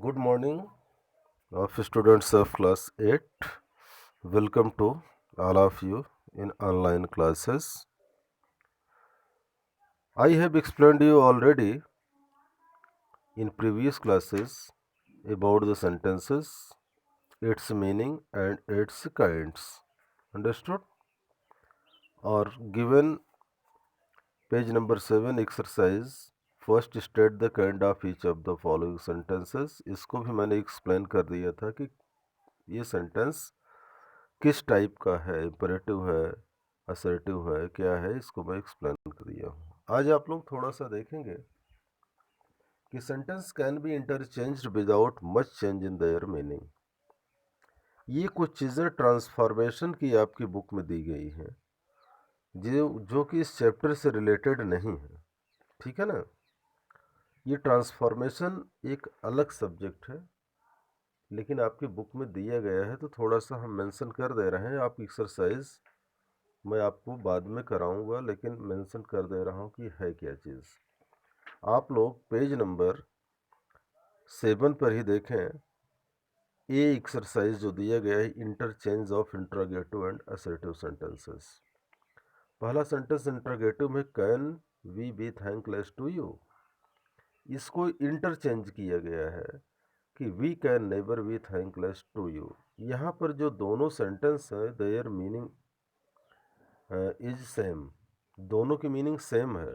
Good morning, of students of class 8. Welcome to all of you in online classes. I have explained you already in previous classes about the sentences, its meaning and its kinds. Understood? Or given page number 7 exercise, first state the kind of each of the following sentences. इसको भी मैंने explain कर दिया था कि ये sentence किस type का है, इम्परेटिव है, असर्टिव है, क्या है, इसको मैं एक्सप्लेन कर दिया हूँ। आज आप लोग थोड़ा सा देखेंगे कि sentence can B interchanged without much change in their meaning. ये कुछ चीज़ें ट्रांसफॉर्मेशन की आपकी बुक में दी गई हैं जो कि इस चैप्टर से रिलेटेड नहीं है, ठीक है ना। ये ट्रांसफॉर्मेशन एक अलग सब्जेक्ट है, लेकिन आपकी बुक में दिया गया है तो थोड़ा सा हम मेंशन कर दे रहे हैं। आप एक्सरसाइज मैं आपको बाद में कराऊंगा, लेकिन मेंशन कर दे रहा हूँ कि है क्या चीज़। आप लोग पेज नंबर 7 पर ही देखें, ये एक्सरसाइज जो दिया गया है, interchange of interrogative and assertive sentences. पहला सेंटेंस इंट्रोगेटिव में can we be thankless to you, इसको इंटरचेंज किया गया है कि we can never be thankless to you. यहाँ पर जो दोनों सेंटेंस हैं देयर मीनिंग इज सेम, दोनों की मीनिंग सेम है,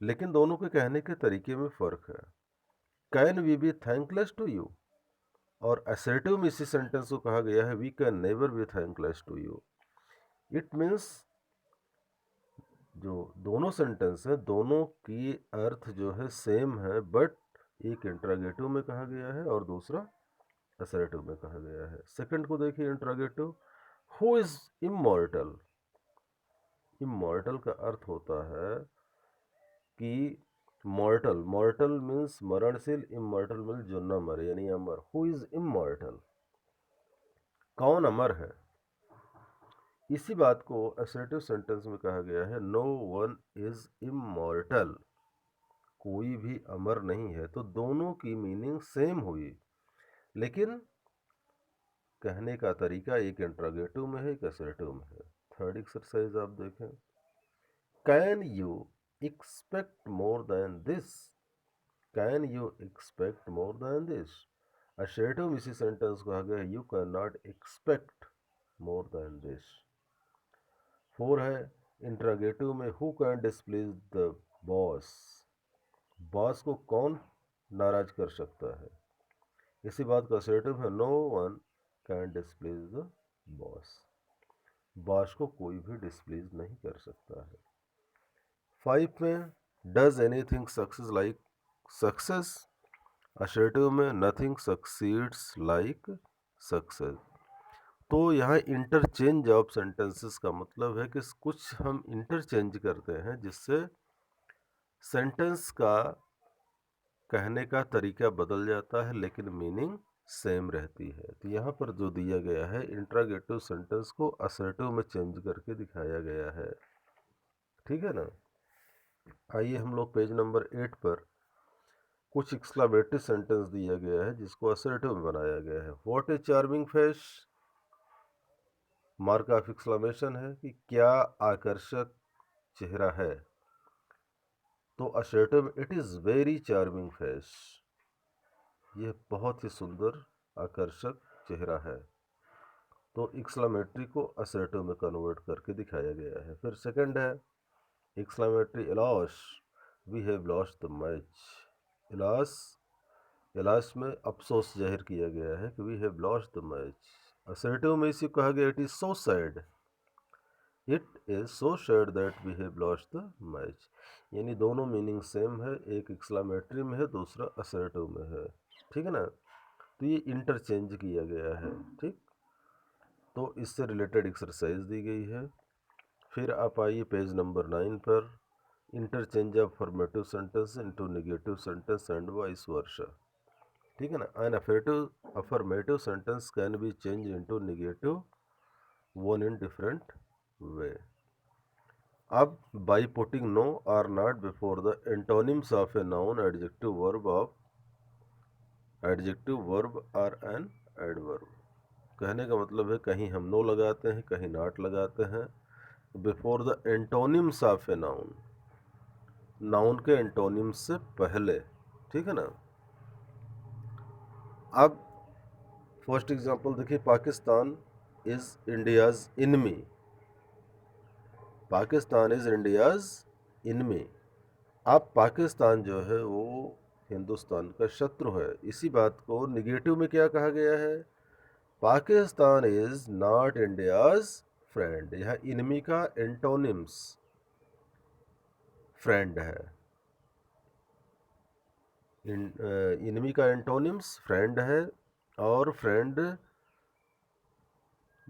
लेकिन दोनों के कहने के तरीके में फ़र्क है। Can we be thankless to you और असर्टिव में इसी सेंटेंस को कहा गया है we can never be thankless to you. It means जो दोनों सेंटेंस हैं दोनों की अर्थ जो है सेम है, बट एक इंट्रोगेटिव में कहा गया है और दूसरा असर्टिव में कहा गया है। सेकंड को देखिए, interrogative, who is immortal. Immortal का अर्थ होता है कि मॉर्टल, मॉर्टल मीन्स मरणशील, इमॉर्टल मीन्स जो न मरे यानी अमर। हु इज इमॉर्टल, कौन अमर है। इसी बात को असर्टिव सेंटेंस में कहा गया है नो वन इज इमॉर्टल, कोई भी अमर नहीं है। तो दोनों की मीनिंग सेम हुई, लेकिन कहने का तरीका एक इंट्रोगेटिव में है, एक असर्टिव में है। थर्ड एक्सरसाइज आप देखें, can you expect more than this. Can you expect more than this, assertive में इसी सेंटेंस को कहा गया you can not expect more than this. 4 है इंट्रोगेटिव में, who can displease the boss. Boss को कौन नाराज कर सकता है। इसी बात का असर्टिव है no one can displease the boss, boss को कोई भी डिस्प्लीज नहीं कर सकता है। 5 में, does anything success like success. Assertive में नथिंग सक्सीड्स लाइक सक्सेस। तो यहाँ इंटरचेंज ऑफ सेंटेंसेस का मतलब है कि कुछ हम इंटरचेंज करते हैं जिससे सेंटेंस का कहने का तरीका बदल जाता है, लेकिन मीनिंग सेम रहती है। तो यहाँ पर जो दिया गया है, इंट्रोगेटिव सेंटेंस को असर्टिव में चेंज करके दिखाया गया है, ठीक है ना। आइए हम लोग पेज नंबर 8 पर कुछ एक्सक्लामेटरी सेंटेंस दिया गया है जिसको असर्टिव में बनाया गया है। What A charming face, mark of exclamation है कि क्या आकर्षक चेहरा है। तो असर्टिव में it is very charming face, यह बहुत ही सुंदर आकर्षक चेहरा है। तो एक्सक्लामेटरी को असर्टिव में कन्वर्ट करके दिखाया गया है। फिर सेकंड है exclamatory, alas we have lost the match. Alas, alas में अफसोस जाहिर किया गया है कि we have lost the match. Assertive में इसी कहा गया it is so sad, it is so sad that we have lost the match. यानी दोनों मीनिंग सेम है, एक एक्सक्लामेटरी में है, दूसरा असर्टिव में है, ठीक है ना। तो ये इंटरचेंज किया गया है, ठीक। तो इससे रिलेटेड एक्सरसाइज दी गई है। फिर आप आइए पेज नंबर 9 पर, interchange of affirmative sentence into negative sentence and vice versa, ठीक है ना। An affirmative sentence can be change into negative one in different way. अब by putting no or not before the antonyms of a noun, adjective, verb of adjective, verb और an adverb. कहने का मतलब है कहीं हम नो लगाते हैं, कहीं नॉट लगाते हैं before the antonyms of a noun, noun के एंटोनिम्स से पहले, ठीक है ना। अब फर्स्ट एग्जांपल देखिए, Pakistan is India's enemy, Pakistan is India's enemy. अब पाकिस्तान जो है वो हिंदुस्तान का शत्रु है। इसी बात को निगेटिव में क्या कहा गया है, Pakistan is not India's friend. यह इनमी का एंटोनिम्स फ्रेंड है, इनमी का एंटोनिम्स फ्रेंड है, और फ्रेंड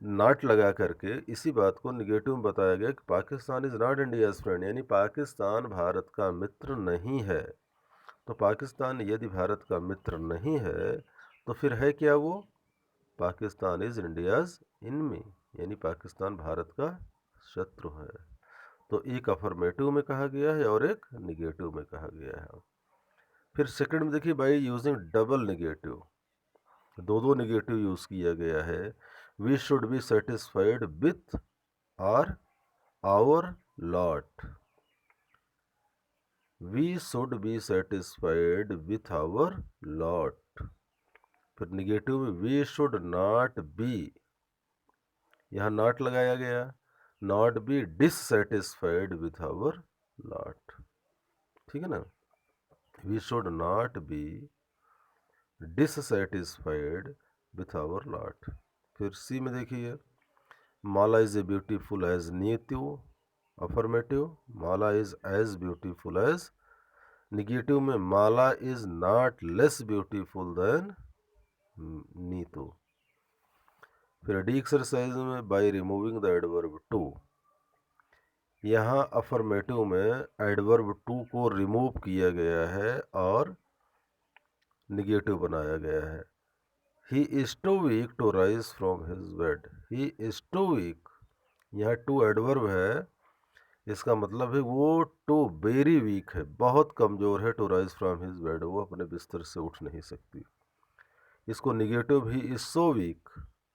नॉट लगा करके इसी बात को निगेटिव में बताया गया कि Pakistan is not India's friend, यानी पाकिस्तान भारत का मित्र नहीं है। तो पाकिस्तान यदि भारत का मित्र नहीं है तो फिर है क्या वो, पाकिस्तान इज इंडियाज इनमी, यानी पाकिस्तान भारत का शत्रु है। तो एक अफर्मेटिव में कहा गया है और एक निगेटिव में कहा गया है। फिर सेकंड में देखिए, बाई यूजिंग डबल निगेटिव, दो निगेटिव यूज किया गया है। We should be satisfied with और our lot, we should be satisfied with our lot. फिर निगेटिव में वी शुड नॉट बी, यहाँ नॉट लगाया गया, not be dissatisfied with our lot, ठीक है ना। We should not be dissatisfied with our lot. फिर सी में देखिए, Mala is a beautiful as Nitu, affirmative, Mala is as beautiful as. Negative में Mala is not less beautiful than Nitu. फिर डी एक्सरसाइज में by removing the adverb too, यहाँ affirmative में adverb too को remove किया गया है और निगेटिव बनाया गया है। He is too weak to rise from his bed, he is too weak, यहाँ टू एडवर्ब है, इसका मतलब है वो टू वेरी वीक है, बहुत कमज़ोर है, to rise from his bed, वो अपने बिस्तर से उठ नहीं सकती। इसको negative, he is so weak,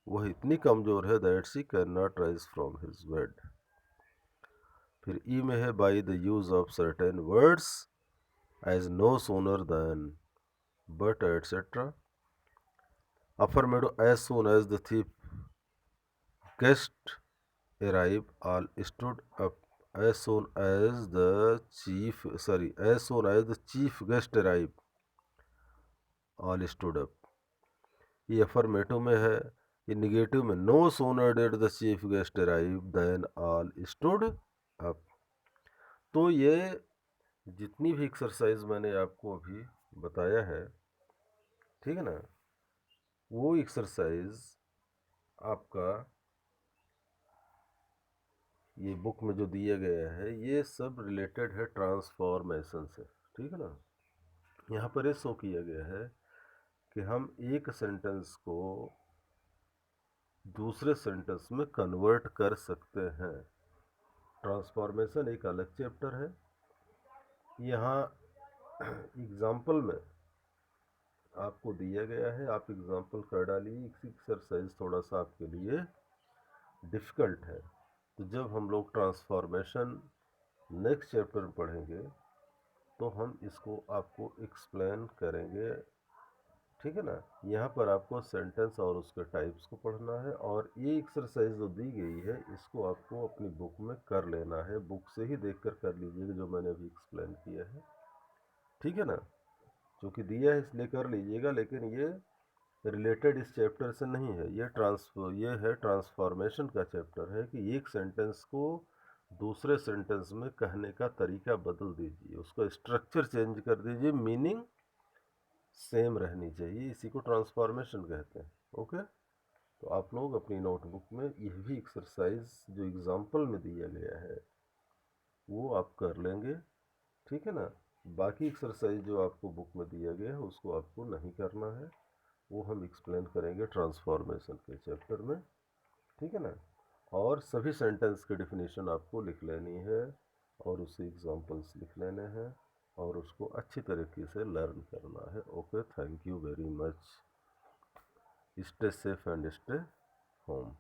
वह इतनी कमज़ोर है that she can not rise from his bed. फिर ई में है by the use of certain words as no sooner than, but etcetera. Affirmative, as soon as the thief guest arrive all stood up, as soon as the as soon as the chief guest arrive all stood up, ये affirmative में है। ये negative में, no sooner did the chief guest arrive then all stood up. तो ये जितनी भी exercise मैंने आपको अभी बताया है, ठीक है ना, वो एक्सरसाइज आपका ये बुक में जो दिया गया है ये सब रिलेटेड है ट्रांसफॉर्मेशन से, ठीक है ना। यहाँ पर ये शो किया गया है कि हम एक सेंटेंस को दूसरे सेंटेंस में कन्वर्ट कर सकते हैं। ट्रांसफॉर्मेशन एक अलग चैप्टर है। यहाँ एग्जाम्पल में आपको दिया गया है, आप एग्जाम्पल कर डालिए। एक्सरसाइज थोड़ा सा आपके लिए डिफ़िकल्ट है, तो जब हम लोग ट्रांसफॉर्मेशन नेक्स्ट चैप्टर में पढ़ेंगे तो हम इसको आपको एक्सप्लेन करेंगे, ठीक है ना। यहाँ पर आपको सेंटेंस और उसके टाइप्स को पढ़ना है, और ये एक्सरसाइज जो दी गई है इसको आपको अपनी बुक में कर लेना है, बुक से ही देखकर कर लीजिएगा जो मैंने अभी एक्सप्लेन किया है, ठीक है ना। क्योंकि दिया है इसलिए कर लीजिएगा, लेकिन ये रिलेटेड इस चैप्टर से नहीं है। ये है ट्रांसफॉर्मेशन का चैप्टर है कि एक सेंटेंस को दूसरे सेंटेंस में कहने का तरीका बदल दीजिए, उसका स्ट्रक्चर चेंज कर दीजिए, मीनिंग सेम रहनी चाहिए, इसी को ट्रांसफॉर्मेशन कहते हैं। ओके, तो आप लोग अपनी नोटबुक में यह भी एक्सरसाइज जो एग्जाम्पल में दिया गया है वो आप कर लेंगे, ठीक है ना। बाकी एक्सरसाइज जो आपको बुक में दिया गया है उसको आपको नहीं करना है, वो हम एक्सप्लेन करेंगे ट्रांसफॉर्मेशन के चैप्टर में, ठीक है ना। और सभी सेंटेंस के डेफिनेशन आपको लिख लेनी है और उससे एग्जाम्पल्स लिख लेने हैं। और उसको अच्छी तरीके से लर्न करना है। Okay, thank you very much. Stay safe and stay home.